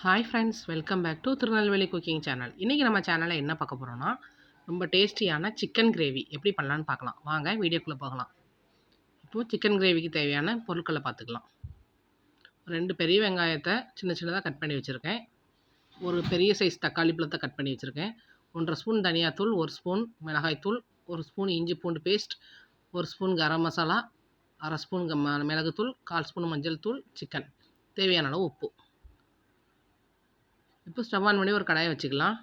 Hi friends, welcome back to Tirunelveli cooking channel. இன்றைக்கி நம்ம சேனலில் என்ன பார்க்க போகிறோன்னா, ரொம்ப டேஸ்டியான சிக்கன் கிரேவி எப்படி பண்ணலான்னு பார்க்கலாம். வாங்க வீடியோக்குள்ளே போகலாம். இப்போது சிக்கன் கிரேவிக்கு தேவையான பொருட்களை பார்த்துக்கலாம். 2 பெரிய வெங்காயத்தை சின்ன சின்னதாக கட் பண்ணி வச்சுருக்கேன். ஒரு பெரிய சைஸ் தக்காளி பழத்தை கட் பண்ணி வச்சுருக்கேன். 1.5 ஸ்பூன் தனியாத்தூள், 1 ஸ்பூன் மிளகாய்த்தூள், 1 ஸ்பூன் இஞ்சி பூண்டு paste, 1 spoon garam masala, 1/2 spoon மிளகுத்தூள், 1/4 ஸ்பூன் மஞ்சள் தூள், சிக்கன், தேவையான அளவு உப்பு. இப்போ ஸ்டவ் ஆன் பண்ணி ஒரு கடாயை வச்சுக்கலாம்.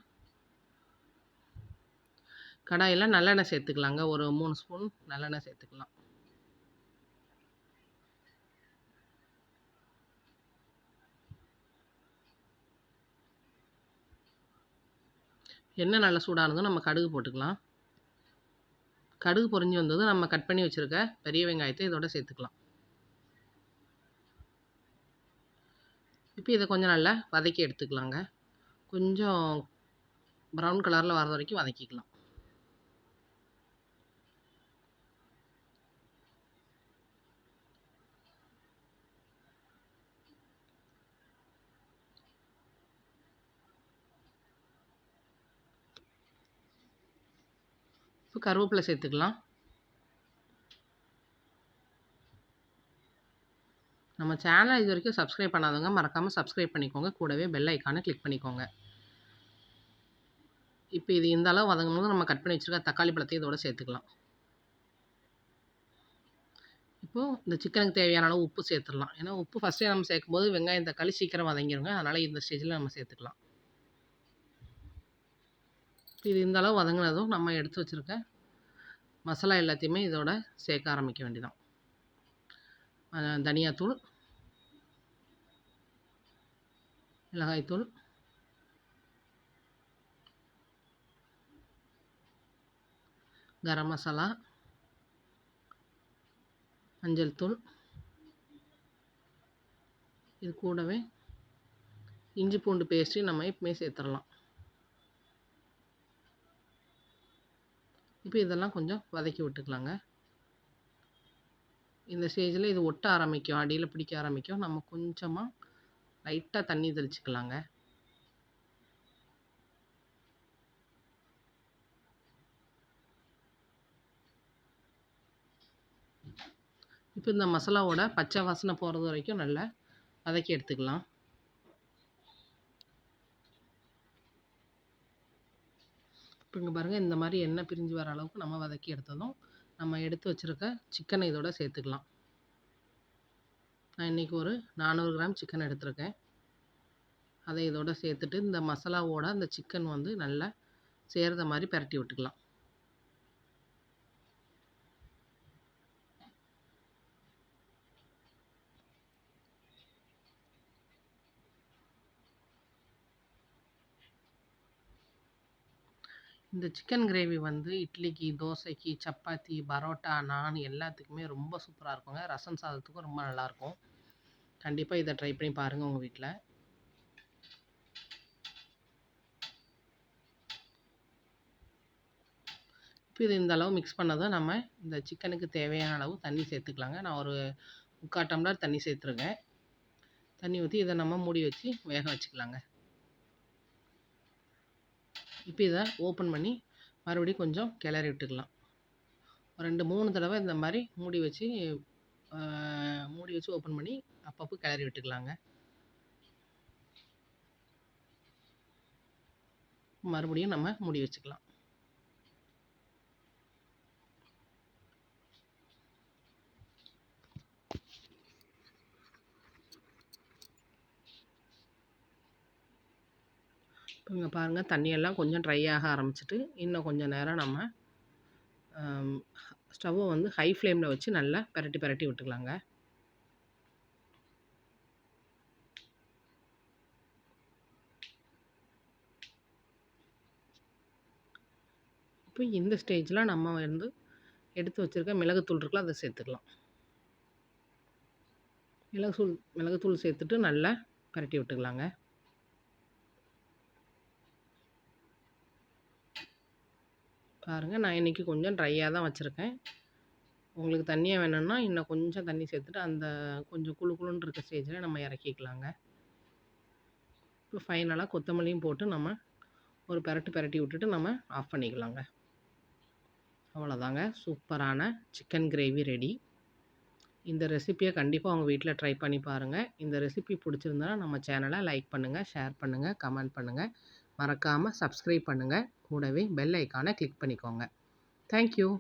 கடாயில் நல்லெண்ணெய் சேர்த்துக்கலாங்க. ஒரு 3 ஸ்பூன் நல்லெண்ணெய் சேர்த்துக்கலாம். எண்ணெய் நல்லா சூடானதும் நம்ம கடுகு போட்டுக்கலாம். கடுகு பொரிஞ்சு வந்ததும் நம்ம கட் பண்ணி வச்சுருக்க பெரிய வெங்காயத்தை இதோட சேர்த்துக்கலாம். இப்போ இதை கொஞ்சம் நல்லா வதக்கி எடுத்துக்கலாங்க. கொஞ்சம் ப்ரௌன் கலரில் வர வரைக்கும் வதக்கிக்கலாம். இப்போ கருவேப்பிலை சேர்த்துக்கலாம். நம்ம சேனலை இது வரைக்கும் சப்ஸ்கிரைப் பண்ணாதவங்க மறக்காமல் சப்ஸ்கிரைப் பண்ணிக்கோங்க. கூடவே பெல் ஐக்கானை கிளிக் பண்ணிக்கோங்க. இப்போ இது இந்த அளவு வதங்கும் போது நம்ம கட் பண்ணி வச்சுருக்க தக்காளி பழத்தையும் இதோட சேர்த்துக்கலாம். இப்போது இந்த சிக்கனுக்கு தேவையான அளவு உப்பு சேர்த்துடலாம். ஏன்னா உப்பு ஃபஸ்ட்டே நம்ம சேர்க்கும்போது வெங்காயம் தக்காளி சீக்கிரம் வதங்கிடுங்க. அதனால் இந்த ஸ்டேஜில் நம்ம சேர்த்துக்கலாம். இது இந்த அளவு வதங்கினதும் நம்ம எடுத்து வச்சுருக்க மசாலா எல்லாத்தையுமே இதோட சேர்க்க ஆரம்பிக்க வேண்டியதான். தனியாத்தூள், மிளகாய்த்தூள், கரம் மசாலா, மஞ்சள் தூள், இது கூடவே இஞ்சி பூண்டு பேஸ்ட்டு நம்ம இப்போமே சேர்த்துடலாம். இப்போ இதெல்லாம் கொஞ்சம் வதக்கி விட்டுக்கலாங்க. இந்த ஸ்டேஜில் இது ஒட்ட ஆரம்பிக்கும், அடியில் பிடிக்க ஆரம்பிக்கும். நம்ம கொஞ்சமாக லைட்டாக தண்ணி தெளிச்சுக்கலாங்க. இப்போ இந்த மசாலாவோட பச்சை வாசனை போகிறது வரைக்கும் நல்லா வதக்கி எடுத்துக்கலாம். இப்போ இங்கே பாருங்கள், இந்த மாதிரி எண்ணெய் பிரிஞ்சு வர அளவுக்கு நம்ம வதக்கி எடுத்ததும் நம்ம எடுத்து வச்சுருக்க சிக்கனை இதோட சேர்த்துக்கலாம். நான் இன்றைக்கி ஒரு 400 கிராம் சிக்கன் எடுத்திருக்கேன். அதை இதோட சேர்த்துட்டு இந்த மசாலாவோட அந்த சிக்கன் வந்து நல்லா சேர்ந்த மாதிரி பரட்டி விட்டுக்கலாம். இந்த சிக்கன் கிரேவி வந்து இட்லிக்கு, தோசைக்கு, சப்பாத்தி, பரோட்டா, நான் எல்லாத்துக்குமே ரொம்ப சூப்பராக இருக்குங்க. ரசம் சாதத்துக்கும் ரொம்ப நல்லாயிருக்கும். கண்டிப்பாக இதை ட்ரை பண்ணி பாருங்கள் உங்கள் வீட்டில். இப்போ இது இந்த அளவு மிக்ஸ் பண்ணதும் நம்ம இந்த சிக்கனுக்கு தேவையான அளவு தண்ணி சேர்த்துக்கலாங்க. நான் ஒரு 3/4 டம்ளர் தண்ணி சேர்த்துருக்கேன். தண்ணி ஊற்றி இதை நம்ம மூடி வச்சு வேக வச்சுக்கலாங்க. இப்போ இதை ஓப்பன் பண்ணி மறுபடியும் கொஞ்சம் கிளறி விட்டுக்கலாம். 2-3 தடவை இந்த மாதிரி மூடி வச்சு ஓப்பன் பண்ணி அப்பப்போ கிளறி விட்டுக்கலாங்க. மறுபடியும் நம்ம மூடி வச்சுக்கலாம். இப்போ இங்கே பாருங்கள், தண்ணியெல்லாம் கொஞ்சம் ட்ரை ஆக ஆரம்பிச்சிட்டு இன்னும் கொஞ்சம் நேரம் நம்ம ஸ்டவ்வை வந்து ஹை ஃப்ளேமில் வச்சு நல்லா பரட்டி விட்டுக்கலாங்க. இப்போ இந்த ஸ்டேஜில் நம்ம வந்து எடுத்து வச்சுருக்க மிளகுத்தூள் இருக்குல்ல, அதை சேர்த்துக்கலாம். மிளகுத்தூள் சேர்த்துட்டு நல்லா பரட்டி விட்டுக்கலாங்க. பாருங்கள், நான் இன்றைக்கி கொஞ்சம் ட்ரையாக தான் வச்சுருக்கேன். உங்களுக்கு தண்ணியாக வேணும்னா இன்னும் கொஞ்சம் தண்ணி சேர்த்துட்டு அந்த கொஞ்சம் குளு குளுன்னு இருக்க ஸ்டேஜில் நம்ம இறக்கிக்கலாங்க. இப்போ ஃபைனலாக கொத்தமல்லியும் போட்டு நம்ம ஒரு பெரட்டி விட்டுட்டு நம்ம ஆஃப் பண்ணிக்கலாங்க. அவ்வளோதாங்க, சூப்பரான சிக்கன் கிரேவி ரெடி. இந்த ரெசிப்பியை கண்டிப்பாக உங்கள் வீட்டில் ட்ரை பண்ணி பாருங்கள். இந்த ரெசிபி பிடிச்சிருந்தனா நம்ம சேனலை லைக் பண்ணுங்கள், ஷேர் பண்ணுங்கள், கமெண்ட் பண்ணுங்கள். மறக்காமல் சப்ஸ்கிரைப் பண்ணுங்கள். கூடவே பெல் ஐக்கானை கிளிக் பண்ணிக்கோங்க. தேங்க்யூ.